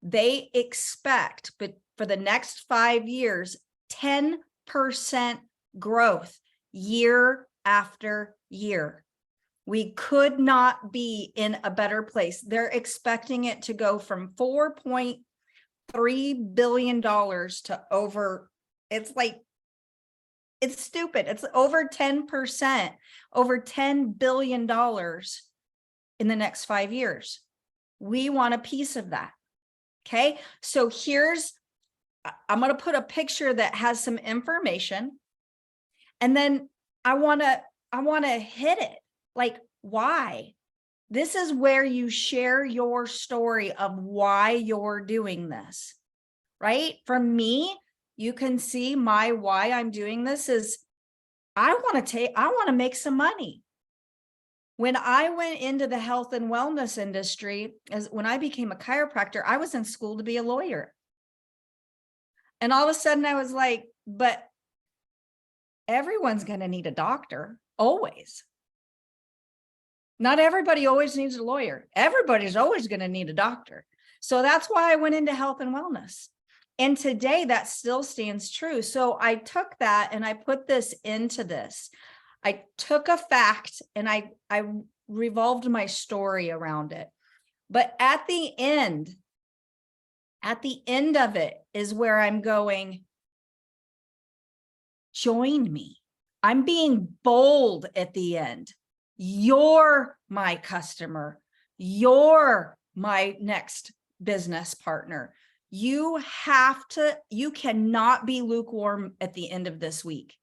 they expect, but for the next 5 years, 10% growth year after year. We could not be in a better place. They're expecting it to go from $4.3 billion to over, it's stupid. It's over 10%, over $10 billion in the next 5 years. We want a piece of that. Okay. So I'm going to put a picture that has some information, and then I want to hit it. Like, why? This is where you share your story of why you're doing this, right? For me, you can see my why I'm doing this is I want to make some money. When I went into the health and wellness industry, when I became a chiropractor, I was in school to be a lawyer. And all of a sudden I was like, but everyone's going to need a doctor, always. Not everybody always needs a lawyer. Everybody's always going to need a doctor. So that's why I went into health and wellness. And today that still stands true. So I took that and I put this into this. I took a fact and I revolved my story around it. But at the end of it is where I'm going, join me. I'm being bold at the end. You're my customer. You're my next business partner. You cannot be lukewarm at the end of this week.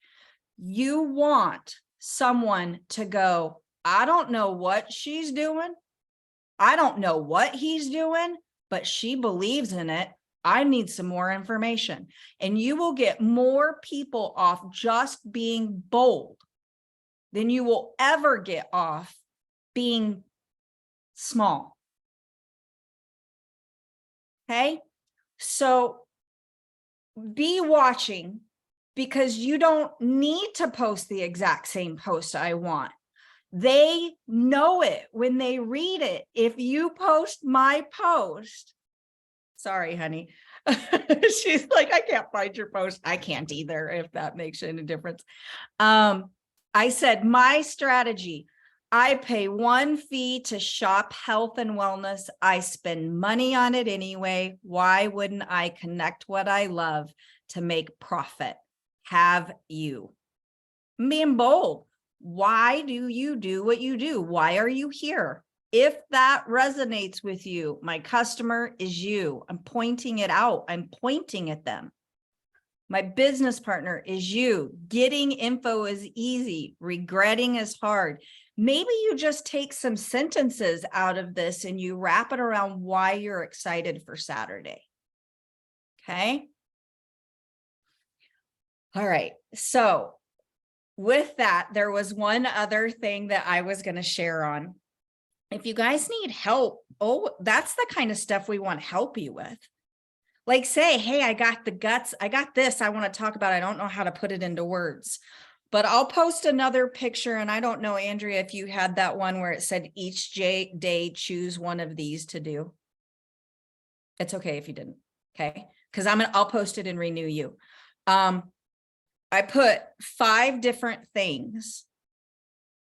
You want someone to go, I don't know what she's doing. I don't know what he's doing, but she believes in it. I need some more information. And you will get more people off just being bold than you will ever get off being small. Okay, so be watching, because you don't need to post the exact same post I want. They know it when they read it. If you post my post, sorry, honey. She's like, I can't find your post. I can't either, if that makes any difference. I said, my strategy, I pay one fee to shop health and wellness. I spend money on it anyway. Why wouldn't I connect what I love to make profit? Have you? I'm being bold. Why do you do what you do? Why are you here? If that resonates with you, my customer is you. I'm pointing it out. I'm pointing at them. My business partner is you. Getting info is easy. Regretting is hard. Maybe you just take some sentences out of this and you wrap it around why you're excited for Saturday. Okay. All right. So with that, there was one other thing that I was going to share on. If you guys need help, that's the kind of stuff we want to help you with. Like say, hey, I got the guts. I got this I want to talk about. I don't know how to put it into words, but I'll post another picture. And I don't know, Andrea, if you had that one where it said each day choose one of these to do. It's okay if you didn't. Okay. Because I'll post it and renew you. I put 5 different things.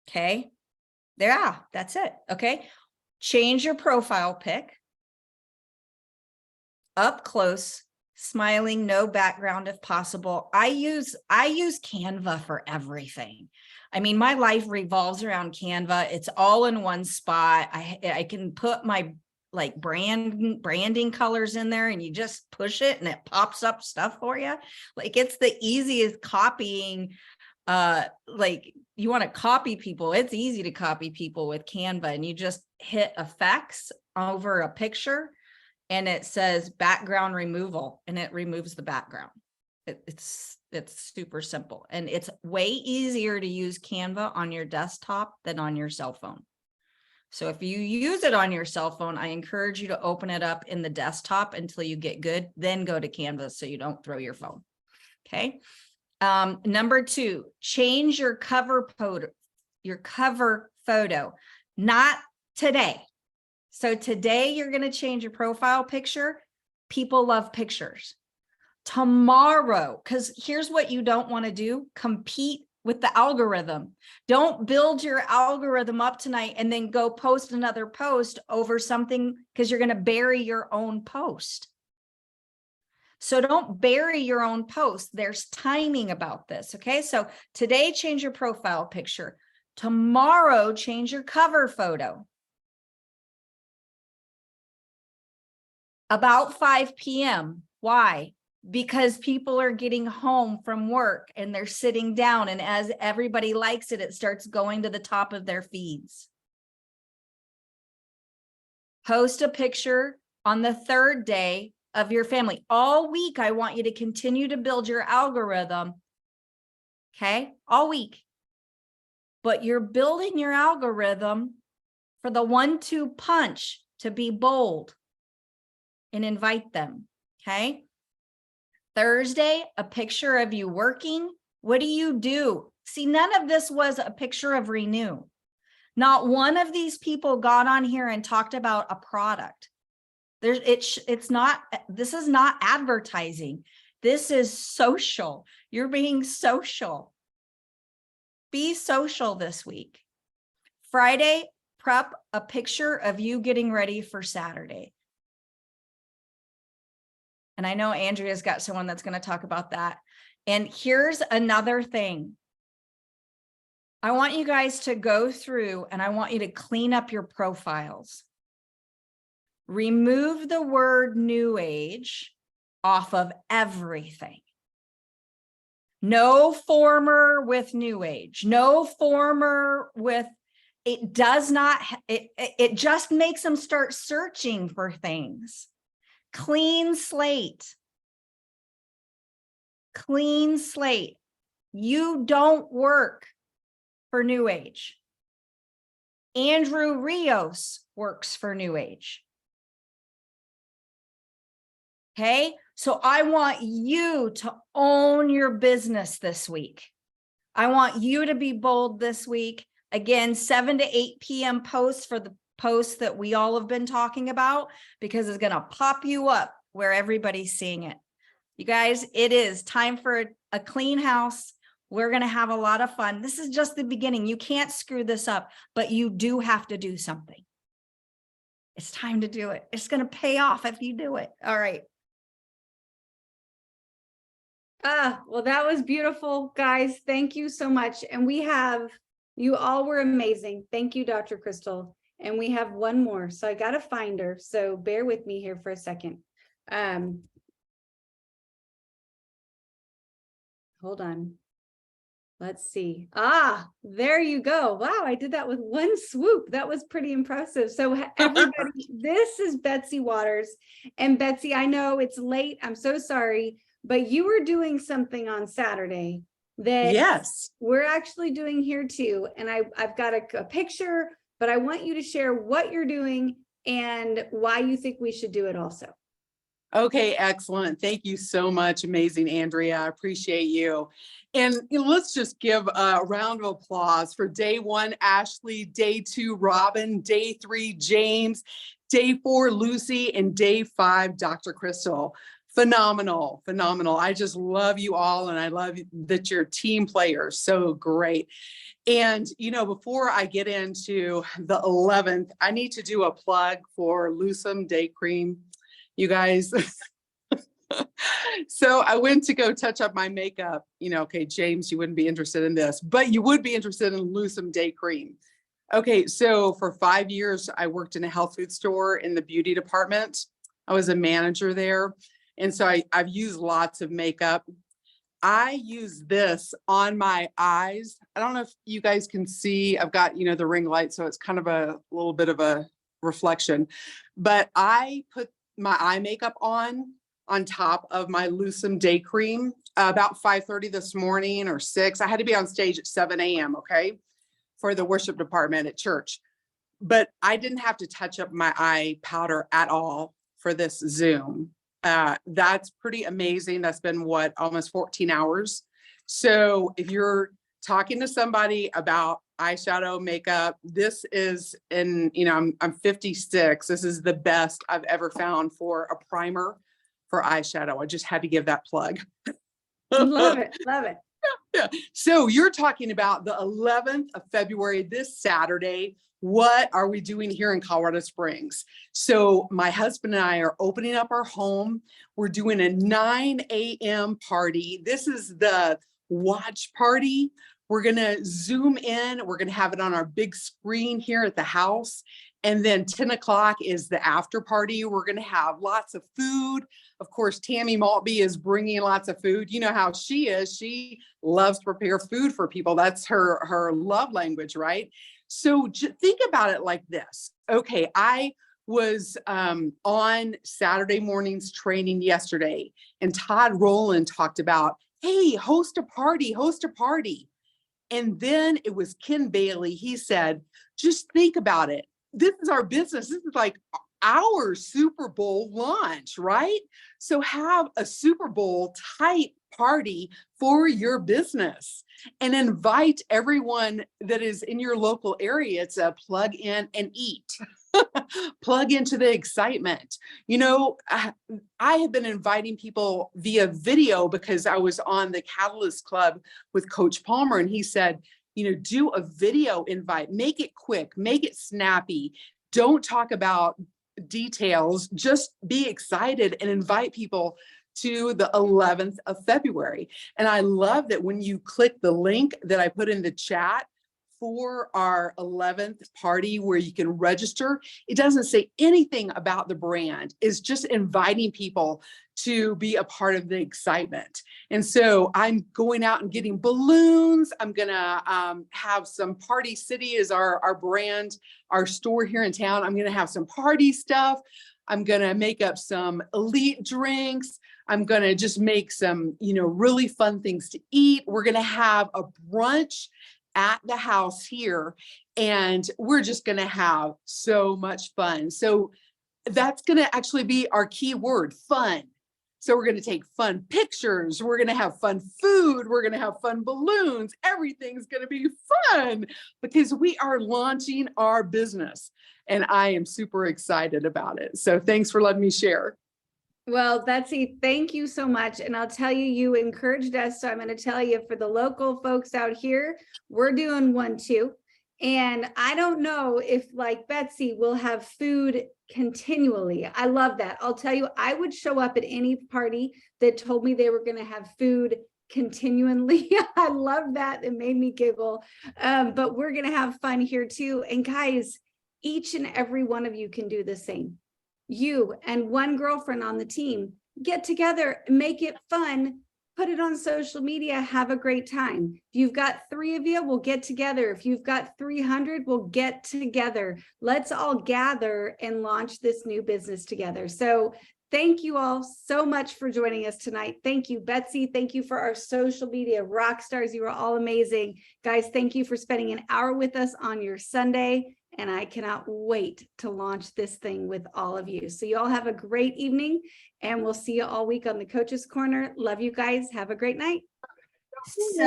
Okay. Yeah, that's it. Okay. Change your profile pic. Up close, smiling, no background if possible. I use Canva for everything. I mean, my life revolves around Canva. It's all in one spot. I can put my like branding colors in there and you just push it and it pops up stuff for you. Like it's the easiest copying. Like you want to copy people. It's easy to copy people with Canva and you just hit effects over a picture and it says background removal and it removes the background. It's super simple and it's way easier to use Canva on your desktop than on your cell phone. So if you use it on your cell phone, I encourage you to open it up in the desktop until you get good, then go to Canva so you don't throw your phone. Okay. Number 2, change your cover photo, not today. So today you're going to change your profile picture. People love pictures. Tomorrow, because here's what you don't want to do, compete with the algorithm. Don't build your algorithm up tonight and then go post another post over something because you're going to bury your own post. So don't bury your own post. There's timing about this. Okay. So today, change your profile picture. Tomorrow, change your cover photo. About 5 p.m. Why? Because people are getting home from work and they're sitting down. And as everybody likes it, it starts going to the top of their feeds. Post a picture on the 3rd day of your family. All week, I want you to continue to build your algorithm. Okay, all week. But you're building your algorithm for the 1-2 punch to be bold and invite them. Okay. Thursday, a picture of you working. What do you do? See, none of this was a picture of Renew. Not one of these people got on here and talked about a product. It's not, this is not advertising. This is social. You're being social. Be social this week. Friday, prep a picture of you getting ready for Saturday. And I know Andrea's got someone that's going to talk about that. And here's another thing. I want you guys to go through and I want you to clean up your profiles. Remove the word New Age off of everything. No former with New Age. No former with, it does not, it just makes them start searching for things. Clean slate. Clean slate. You don't work for New Age. Andrew Rios works for New Age. Okay, so I want you to own your business this week. I want you to be bold this week. Again, 7 to 8 p.m. posts for the posts that we all have been talking about, because it's going to pop you up where everybody's seeing it. You guys, it is time for a clean house. We're going to have a lot of fun. This is just the beginning. You can't screw this up, but you do have to do something. It's time to do it. It's going to pay off if you do it. All right. Well, that was beautiful, guys. Thank you so much. And you all were amazing. Thank you, Dr. Crystal. And we have one more, so I got to find her. So bear with me here for a second. Hold on. Let's see. There you go. Wow, I did that with one swoop. That was pretty impressive. So everybody, this is Betsy Waters. And Betsy, I know it's late. I'm so sorry, but you were doing something on Saturday that Yes. we're actually doing here too. And I've got a picture, but I want you to share what you're doing and why you think we should do it also. Okay, excellent. Thank you so much. Amazing, Andrea. I appreciate you. And let's just give a round of applause for day 1, Ashley, day 2, Robin, day 3, James, day 4, Lucy, and day 5, Dr. Crystal. Phenomenal, phenomenal. I just love you all, and I love that you're team players. So great. And, before I get into the 11th, I need to do a plug for Lucem Day Cream. You guys, so I went to go touch up my makeup. Okay, James, you wouldn't be interested in this, but you would be interested in Lucem Day Cream. Okay, so for 5 years, I worked in a health food store in the beauty department. I was a manager there. And so I've used lots of makeup. I use this on my eyes. I don't know if you guys can see, I've got, the ring light, so it's kind of a little bit of a reflection, but I put my eye makeup on top of my Lucem Day Cream about 5:30 this morning or 6. I had to be on stage at 7 a.m. Okay, for the worship department at church, but I didn't have to touch up my eye powder at all for this Zoom. That's pretty amazing. That's been almost 14 hours. So if you're talking to somebody about eyeshadow makeup, this is I'm 56. This is the best I've ever found for a primer for eyeshadow. I just had to give that plug. Love it. Love it. Yeah. So you're talking about the 11th of February, this Saturday. What are we doing here in Colorado Springs? So my husband and I are opening up our home. We're doing a 9 a.m. party. This is the watch party. We're going to Zoom in. We're going to have it on our big screen here at the house. And then 10 o'clock is the after party. We're going to have lots of food. Of course, Tammy Maltby is bringing lots of food. You know how she is. She loves to prepare food for people. That's her love language, right? So think about it like this. Okay, I was on Saturday morning's training yesterday, and Todd Rowland talked about, hey, host a party. And then it was Ken Bailey. He said, just think about it. This is our business. This is like our Super Bowl launch, right? So have a Super Bowl type party for your business and invite everyone that is in your local area to plug in and eat. Plug into the excitement. I have been inviting people via video because I was on the Catalyst Club with Coach Palmer, and he said, do a video invite, make it quick, make it snappy. Don't talk about details, just be excited and invite people to the 11th of February. And I love that when you click the link that I put in the chat for our 11th party where you can register, it doesn't say anything about the brand. It's just inviting people to be a part of the excitement. And so I'm going out and getting balloons. I'm gonna have some Party City as our brand, our store here in town. I'm gonna have some party stuff. I'm gonna make up some elite drinks. I'm gonna just make some, really fun things to eat. We're gonna have a brunch at the house here, and we're just going to have so much fun. So that's going to actually be our key word, fun. So we're going to take fun pictures. We're going to have fun food. We're going to have fun balloons. Everything's going to be fun because we are launching our business. And I am super excited about it. So thanks for letting me share. Well, Betsy, thank you so much. And I'll tell you, you encouraged us. So I'm going to tell you, for the local folks out here, we're doing one too. And I don't know if, like Betsy, will have food continually. I love that. I'll tell you, I would show up at any party that told me they were going to have food continually. I love that. It made me giggle. But we're going to have fun here too. And guys, each and every one of you can do the same. You and one girlfriend on the team, get together, make it fun, put it on social media, have a great time. If you've got 3 of you, we'll get together. If you've got 300, we'll get together. Let's all gather and launch this new business together. So thank you all so much for joining us tonight. Thank you, Betsy. Thank you for our social media rock stars. You are all amazing. Guys, thank you for spending an hour with us on your Sunday. And I cannot wait to launch this thing with all of you. So you all have a great evening, and we'll see you all week on the Coach's Corner. Love you guys. Have a great night. So